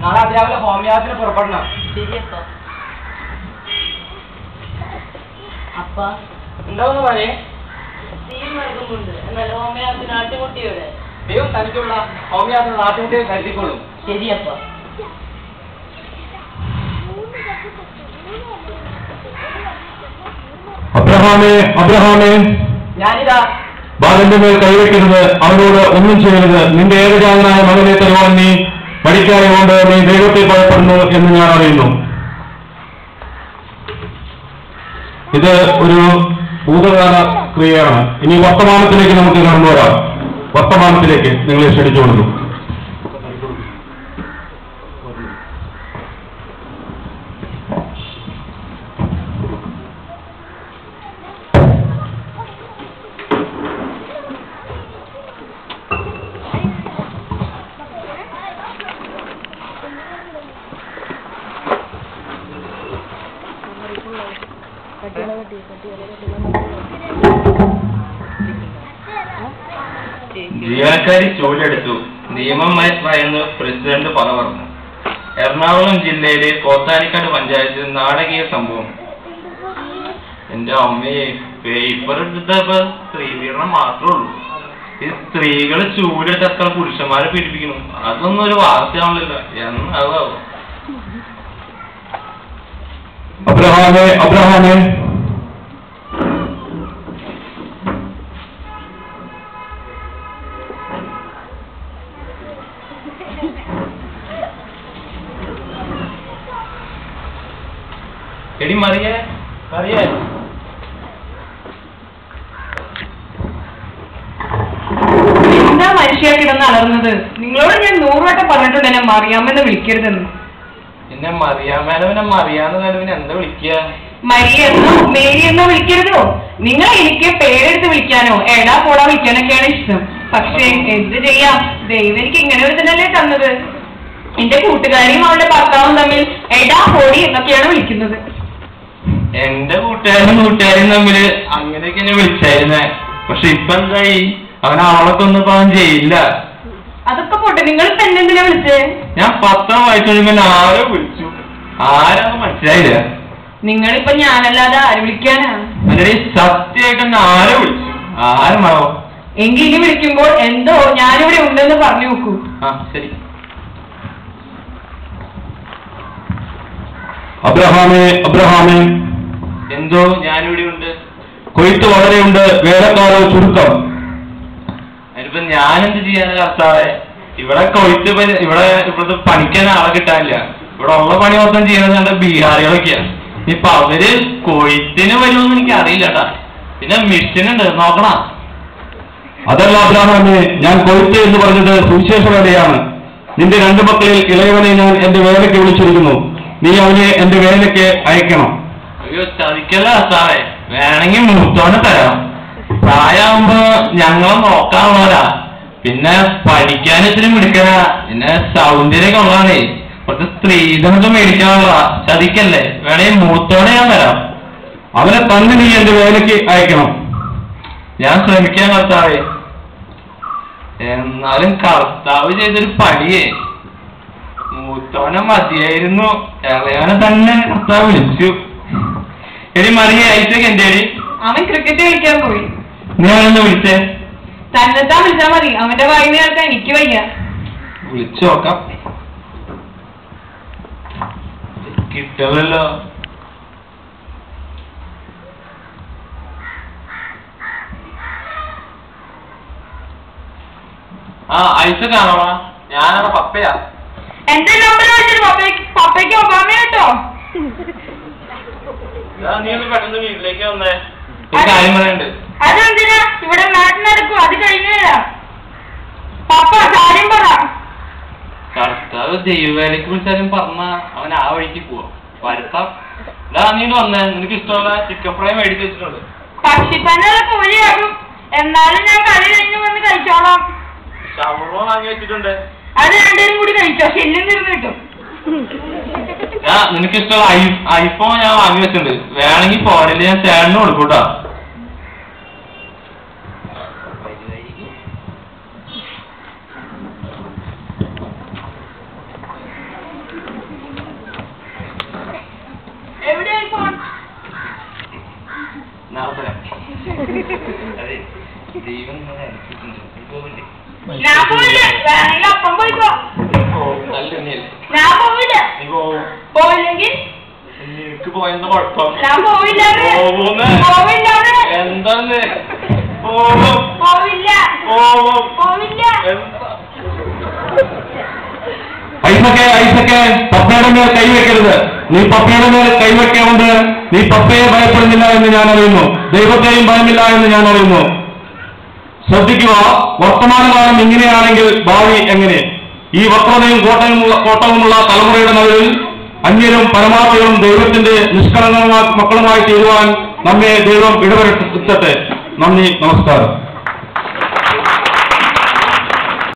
നാളെ രാവിലെ ഹോമിയോപ്പത്തിന് പുറപ്പെടണം. ശരിയപ്പ. അപ്പ എന്താന്ന് പറയേ? തീയും മറക്കുന്നുണ്ട്. എന്നാൽ ഹോമിയോപ്പത്തിന് ആട്ടുകുട്ടിയുടെ ദൈവം തനിക്കുള്ള ഹോമിയോപ്പത്തിന് നാട്ടുകുട്ടിയെ കരുതിക്കൊള്ളും. ശരിയപ്പ. അബ്രഹാമേ, അബ്രഹാമേ, ഞാനിതാ. ബാലന്റെ മേൽ കൈവയ്ക്കരുത്, അവനോട് ഒന്നും ചെയ്യരുത്. നിന്റെ ഏകജാതനായ മകനെ തരുവാൻ നീ മടിക്കായതുകൊണ്ട് നീ ദൈവത്തെ ഭയപ്പെടുന്നു എന്ന് ഞാൻ അറിയുന്നു. ഇത് ഒരു ഭൂതകാല ക്രിയയാണ്. ഇനി വർത്തമാനത്തിലേക്ക് നമുക്ക് കടന്നു വരാം. വർത്തമാനത്തിലേക്ക് നിങ്ങളെ ക്ഷണിച്ചു കൊടുക്കും. ജീവനക്കാരി ജോലിയെടുത്തു. നിയമം ഭയന്ന് പ്രസിഡന്റ് പറഞ്ഞു. എറണാകുളം ജില്ലയിലെ കോത്താനിക്കാട് പഞ്ചായത്തിൽ നാടകീയ സംഭവം. എന്റെ അമ്മയെ പേപ്പർ എടുത്തപ്പോ സ്ത്രീപീഡനം മാത്രമേ ഉള്ളൂ. ഈ സ്ത്രീകള് ചൂലെടുത്ത് എത്ര പുരുഷന്മാരെ പീഡിപ്പിക്കുന്നു. അതൊന്നും ഒരു വാർത്തയാണല്ലോ. എന്നാവും. അബ്രഹാമേ, അബ്രഹാമേ, എടി മറിയേ, മറിയേ, എന്താ മനുഷ്യ കിടന്ന് അലർന്നത്? നിങ്ങളോട് ഞാൻ 100 വട്ടം പറഞ്ഞിട്ടുണ്ട് എന്നെ മറിയാമെന്ന് വിളിക്കരുതെന്ന്. പിന്നെ മറിയാമേനവനെ മറിയാന്ന് നടുവിനെ എന്താ വിളിക്കുക? മരിയെന്നോ മേരി എന്നോ വിളിക്കരുതോ? നിങ്ങൾ എനിക്ക് പേരെടുത്ത് വിളിക്കാനോ എടാ പോടാ വിളിക്കാനൊക്കെയാണ് ഇഷ്ടം. പക്ഷേ എന്ത് ചെയ്യാം, ദൈവം എനിക്ക് ഇങ്ങനെ ഒരു തന്നെയല്ലേ തന്നത്. എന്റെ കൂട്ടുകാരിയും അവളുടെ ഭർത്താവും തമ്മിൽ എടാ പോടി എന്നൊക്കെയാണ് വിളിക്കുന്നത്. എന്റെ കൂട്ടുകാരും തമ്മില് അങ്ങനെയൊക്കെ എന്നെ വിളിച്ചായിരുന്നേ. പക്ഷെ ഇപ്പൊ എന്തായി? അവൻ അവളൊക്കെ ഒന്നും അവൻ ചെയ്യില്ല. അതൊക്കെ പോട്ടെ, നിങ്ങൾ തന്നെ എന്തിനാ വിളിച്ചേ? ഞാൻ പത്രം വായിച്ചു കഴിയുമ്പോ ആരോ വിളിച്ചു. ആരാന്ന് മനസ്സിലായില്ല. നിങ്ങളിപ്പൊ ഞാനല്ലാതെ ആര് വിളിക്കാനാ? അല്ലെ സത്യമായിട്ട് എന്നെ ആരോ വിളിച്ചു. ആരുമാവോ? എങ്കിൽ ഇനി വിളിക്കുമ്പോൾ എന്തോ ഞാനിവിടെ ഉണ്ടെന്ന് പറഞ്ഞു നോക്കൂ. ആ ശരി. അബ്രഹാമേ, അബ്രഹാമേ, എന്തോ ഞാനിവിടെ ഉണ്ട്. കൊയ്ത്ത് വളരെയുണ്ട്, വേലക്കാരോ ചുരുക്കം. അതിനിപ്പോ ഞാനെന്ത് ചെയ്യാനാ കർത്താവേ? ഇവിടെ കൊയ്ത്ത് ഇവിടുത്തെ പണിക്കാൻ ആളെ കിട്ടാനില്ല. ഇവിടെ ഉള്ള പണി മൊത്തം ചെയ്യുന്നത് കണ്ട ബീഹാറികളൊക്കെയാണ്. ഇപ്പൊ അവര് കൊയ്ത്തിന് വരുമെന്ന് എനിക്ക് അറിയില്ലട്ടാ. പിന്നെ മിഷനുണ്ട്, നോക്കണം. അതല്ല അബ്രഹാമേ, ഞാൻ കൊയ്ത്ത് എന്ന് പറഞ്ഞത് സുവിശേഷ വേലയാണ്. നിന്റെ 2 മക്കളിൽ ഇളയവനെ ഞാൻ എന്റെ വേലയ്ക്ക് വിളിച്ചിരിക്കുന്നു. നീ അവനെ എന്റെ വേലയ്ക്ക് അയക്കണം. അയ്യോ ചതിക്കല്ല കർത്താവേ, വേണമെങ്കിൽ മൂത്തോനെ തരാം. പ്രായമാകുമ്പോ ഞങ്ങളെ നോക്കാനുള്ളവരാ. പിന്നെ പഠിക്കാൻ ഇത്തിരി മിടുക്കനാ. പിന്നെ സൗന്ദര്യമൊക്കെ ഉള്ളതാണേ. കുറച്ച് സ്ത്രീധനൊക്കെ മേടിക്കാനുള്ള. ചതിക്കല്ലേ, വേണമെങ്കിൽ മൂത്തോടെ ഞാൻ തരാം. അവനെ തന്നെ നീ എന്റെ വേലയ്ക്ക് അയക്കണം. ഞാൻ ശ്രമിക്കാൻ കർത്താവേ. എന്നാലും കർത്താവ് ചെയ്തൊരു പണിയേ. മൂത്തോനെ മതിയായിരുന്നു, ഇളയവനെ തന്നെ കർത്താവ് വിളിച്ചു. എടി മറിയ, ഐസക് എന്റെ അടി. അവൻ ക്രിക്കറ്റ് കളിക്കാൻ പോയി. നീ അവനെന്ന് വിളിച്ചേ? തന്നെത്താൻ വിളിച്ചാ മതി, അവന്റെ വായിന്ന് കേൾക്കാൻ എനിക്ക് വയ്യ. വിളിച്ചു നോക്കാം. കിട്ടല്ലോ. ആ ഐസക് ആണോടാ? ഞാനാണ് പപ്പയാ. എന്റെ നമ്പർ വെച്ചിട്ട് പപ്പയ്ക്ക് ഒബാമ കേട്ടോ. നീ ഒന്ന് പെട്ടെന്ന് വീട്ടിലേക്ക് വന്നേ, ഒരു കാര്യം പറയാനുണ്ട്. അതെന്തിനാ? ഇവിടെ നാട്ടിനടക്കും, അത് കഴിഞ്ഞു വരാം. പപ്പ കാര്യം പറ. കർത്താവ് ദൈവവേലയ്ക്ക് വിളിച്ചാലും പറഞ്ഞ അവൻ ആ വഴിക്ക് പോവാ. വരുത്താം. നീ വന്നേ, നിനക്ക് ഇഷ്ടമുള്ള ചിക്കൻ ഫ്രൈ മേടിച്ച് വെച്ചിട്ടുണ്ട്. പക്ഷിപ്പന്നെ കൂലിയാകും, എന്നാലും ഞാൻ കളി കഴിഞ്ഞു വന്ന് കഴിച്ചോളാം. ഷവർമ വാങ്ങി വെച്ചിട്ടുണ്ട്. അത് രണ്ടുപേരും കൂടി കഴിച്ചോ, ശല്യം തീർന്നു കിട്ടും. നിനക്ക് ഇഷ്ടമുള്ള ഐഫോൺ ഞാൻ വാങ്ങി വെച്ചിട്ടുണ്ട്. വേണമെങ്കിൽ ഫോണിൽ ഞാൻ ചേട്ടന് കൊടുക്കൂട്ടോ. ദൈവം നിങ്ങളെ അനുസരിച്ചിട്ടുണ്ട്. നീ പോവില്ലേ? ഞാൻ പോവില്ല. വേണമെങ്കിൽ അപ്പം പോയിക്കോ. നല്ല എണ്ണയല്ലേ? ഞാൻ പോവില്ല. നീ പോവും. പോയില്ലെങ്കിൽ നിനക്ക് പോയെന്താ കുഴപ്പം? ഞാൻ പോവില്ല. പോവുന്ന്. പോവില്ല. എന്താന്ന്? പോവും. പോവില്ല. പോവും. പോവില്ല. എന്താ? ഐസക്കെ പപ്പയുടെ മേൽ കൈവെക്കരുത്. നീ പപ്പയുടെ മേൽ കൈവെക്കൊണ്ട് നീ പപ്പയെ ഭയപ്പെടുന്നില്ല എന്ന് ഞാൻ അറിയുന്നു, ദൈവത്തെയും ഭയമില്ല എന്ന് ഞാൻ അറിയുന്നു. ശ്രദ്ധിക്കുക, വർത്തമാനകാലം ഇങ്ങനെയാണെങ്കിൽ ഭാവി എങ്ങനെ? ഈ വക്രതയും കോട്ടവുമുള്ള തലമുറയുടെ നടുവിൽ അന്യരും പരമാർത്ഥികളും ദൈവത്തിന്റെ നിഷ്കളങ്കമായ മക്കളുമായി തീരുവാൻ നമ്മെ ദൈവം ഇടവരുത്തട്ടെ. നന്ദി, നമസ്കാരം.